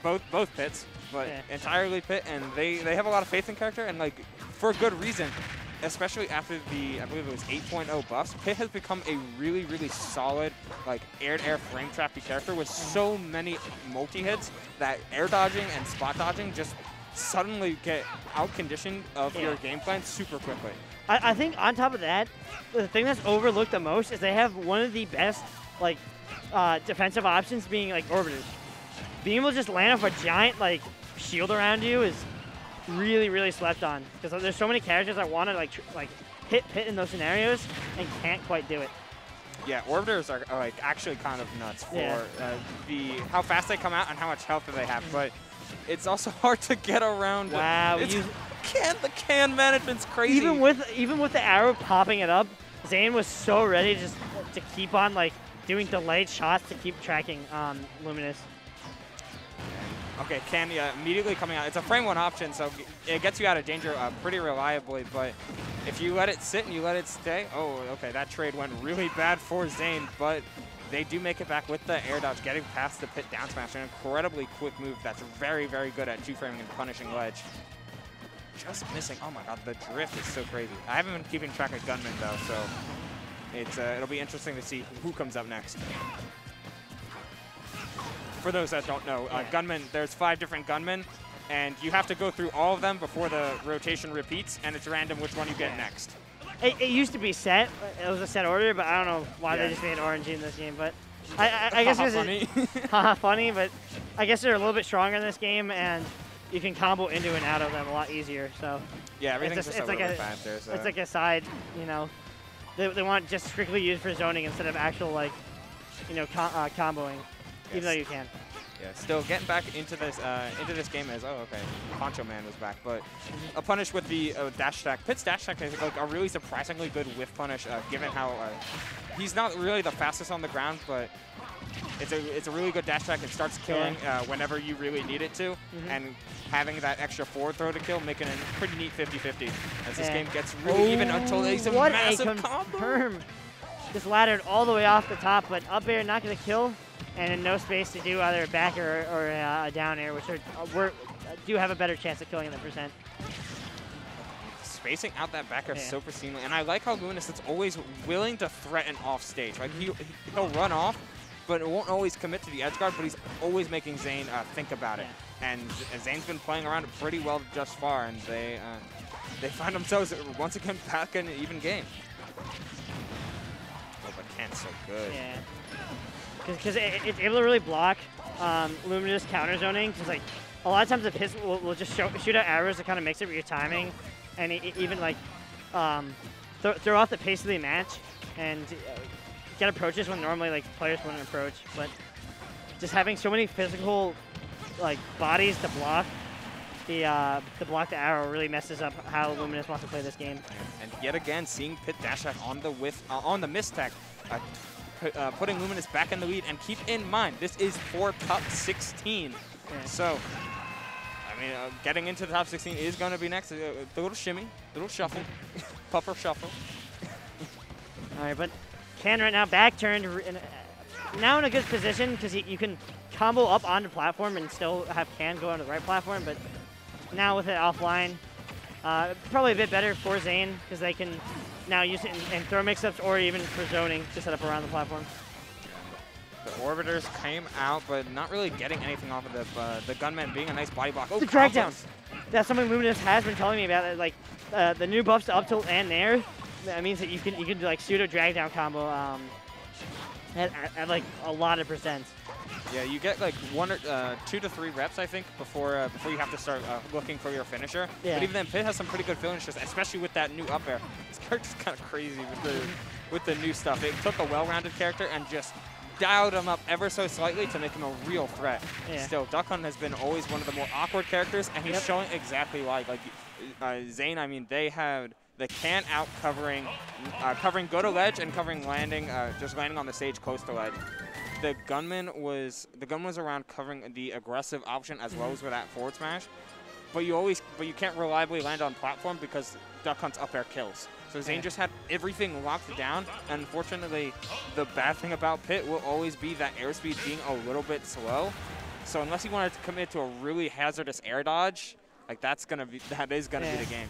both Pits, but entirely Pit, and they have a lot of faith in character, and like for good reason. Especially after the, I believe it was 8.0 buffs, Pit has become a really, really solid, like, air-to-air frame trappy character with so many multi-hits that air dodging and spot dodging just suddenly get out-conditioned of your game plan super quickly. I think on top of that, the thing that's overlooked the most is they have one of the best, like, defensive options being, like, Orbiters. Being able to just land off a giant, like, shield around you is really, really slept on, because there's so many characters that want to like hit Pit in those scenarios and can't quite do it. Yeah, Orbiters are like actually kind of nuts for how fast they come out and how much health do they have, but it's also hard to get around. Wow, the can management's crazy. Even with the arrow popping it up, Zane was so ready just to keep on like doing delayed shots to keep tracking Luminous. Okay, can immediately coming out. It's a frame 1 option, so it gets you out of danger pretty reliably, but if you let it sit and you let it stay, oh, okay, that trade went really bad for Zane, but they do make it back with the air dodge, getting past the Pit down smash, an incredibly quick move that's very, very good at 2-framing and punishing ledge. Just missing. Oh my god, the drift is so crazy. I haven't been keeping track of Gunman, though, so it'll be interesting to see who comes up next. For those that don't know, gunmen, there's 5 different gunmen, and you have to go through all of them before the rotation repeats, and it's random which one you get next. It used to be set. It was a set order, but I don't know why they just made RNG in this game. But I guess it's funny. Funny, but I guess they're a little bit stronger in this game, and you can combo into and out of them a lot easier. So yeah, everything's just a little bit faster. So. It's like a side, you know, they want just strictly used for zoning instead of actual like, you know, comboing. Even though you can. Yeah, still getting back into this game as, oh, okay, Poncho Man was back, but a punish with the dash attack. Pit's dash attack is like a really surprisingly good whiff punish, given how he's not really the fastest on the ground, but it's a really good dash attack. It starts killing whenever you really need it to, and having that extra forward throw to kill, making it a pretty neat 50-50 as this game gets really even until there's a massive combo. Just laddered all the way off the top, but up air not going to kill. And in no space to do either a back air or a down air, which do have a better chance of killing the percent. Spacing out that back air so pristinely. And I like how Luminous is always willing to threaten off stage. Like he'll run off, but it won't always commit to the edge guard, but he's always making Zane think about it. And Zane's been playing around it pretty well thus far, and they find themselves once again back in an even game. Oh, but Ken's so good. Yeah. Because it's able to really block Luminous counter zoning. Because like a lot of times the Pits will just shoot out arrows to kind of mix it with your timing, and even like throw off the pace of the match and get approaches when normally like players wouldn't approach. But just having so many physical like bodies to block the arrow really messes up how Luminous wants to play this game. And yet again, seeing Pit dash attack on the on the mistech. Putting Luminous back in the lead, and keep in mind, this is for top 16. So, I mean, getting into the top 16 is going to be next. The little shimmy, little shuffle, puffer shuffle. All right, but Can right now back turned, now in a good position because you can combo up onto platform and still have Can go onto the right platform, but now with it offline, probably a bit better for Zane because they can now use it in throw mix-ups or even for zoning to set up around the platform. The Orbiters came out, but not really getting anything off of the Gunman being a nice body block. Oh, the drag downs. That's something Luminous has been telling me about. Like the new buffs to up tilt and nair, that means that you can do like pseudo drag down combo at like a lot of percent. Yeah, you get like 2 to 3 reps, I think, before you have to start looking for your finisher. Yeah. But even then, Pit has some pretty good finishers, especially with that new up air. This character's kind of crazy with the new stuff. It took a well-rounded character and just dialed him up ever so slightly to make him a real threat. Yeah. Still, Duck Hunt has been always one of the more awkward characters, and he's showing exactly why. Like Zane, I mean, they had the Can out covering go to ledge and covering landing, just landing on the stage close to ledge. The gunman was around covering the aggressive option as well as with that forward smash, but you can't reliably land on platform because Duck Hunt's up air kills. So Zane just had everything locked down, and unfortunately, the bad thing about Pit will always be that airspeed being a little bit slow. So unless he wanted to commit to a really hazardous air dodge, like that is gonna be the game.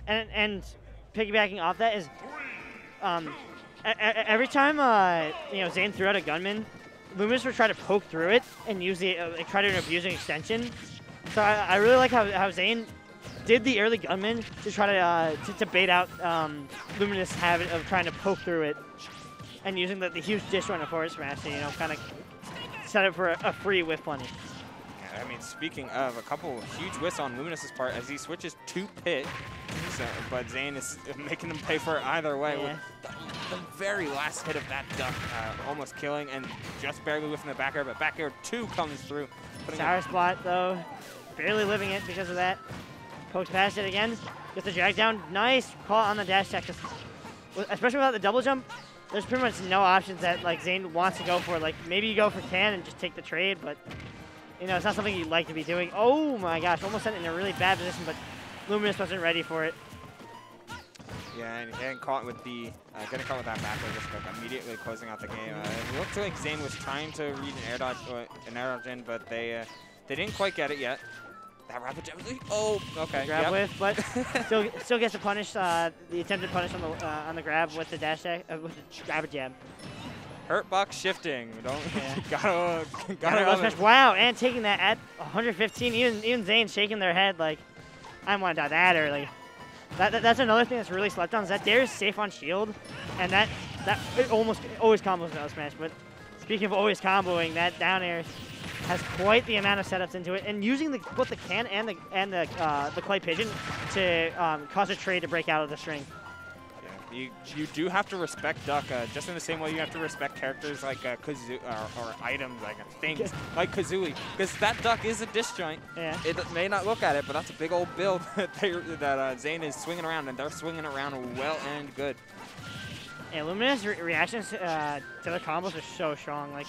And piggybacking off that is, every time Zane threw out a gunman, Luminous would try to poke through it and use the try to abuse an extension. So I really like how Zane did the early gunman to try to bait out Luminous' habit of trying to poke through it and using the huge disjoint forward smash to kind of set up for a free whiff punish. Yeah, I mean, speaking of, a couple huge whiffs on Luminous' part as he switches to Pit, but Zane is making him pay for it either way. Yeah. With the very last hit of that duck almost killing and just barely whiffing the back air, but back air 2 comes through. Sour spot though, barely living it because of that. Pokes past it again, gets the drag down. Nice call on the dash attack, especially without the double jump. There's pretty much no options that Zane wants to go for. Like maybe you go for can and just take the trade, but it's not something you'd like to be doing. Oh my gosh, almost sent it in a really bad position, but Luminous wasn't ready for it. Yeah, and getting caught with that back air, just like immediately closing out the game. It looked like Zane was trying to read an air dodge in, but they didn't quite get it yet. That rapid jab. Oh, okay. Grab whiff, but still gets the punish. The attempted punish on the grab with the dash with the rapid jab. Hurt box shifting. Gotta smash. Wow, and taking that at 115. Even Zane shaking their head like, I want to die that early. That's another thing that's really slept on is that Dare's safe on shield, and that it almost always combos with L smash. But speaking of always comboing, that down air has quite the amount of setups into it, and using both the can and the clay pigeon to cause a trade to break out of the string. Yeah, you do have to respect Duck, just in the same way you have to respect characters like Kazoo or items like things like Kazooie, because that Duck is a disjoint. Yeah. It may not look at it, but that's a big old build that Zane is swinging around, and they're swinging around well and good. Yeah, Luminous reactions to the combos are so strong. Like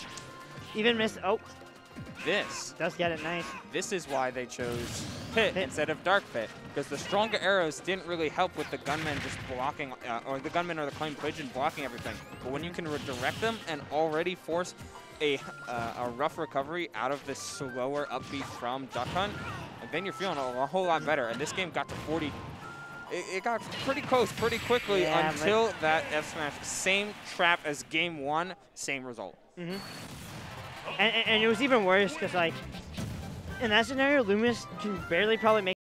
even miss. Oh. This does get it nice. This is why they chose Pit instead of Dark Pit, because the stronger arrows didn't really help with the gunman just blocking, or the gunman or the claim pigeon blocking everything. But when you can redirect them and already force a rough recovery out of this slower upbeat from Duck Hunt, then you're feeling a whole lot better. And this game got to 40. It got pretty close pretty quickly until that F smash. Same trap as game 1, same result. Mm-hmm. And it was even worse because, like, in that scenario, Luminous can barely probably make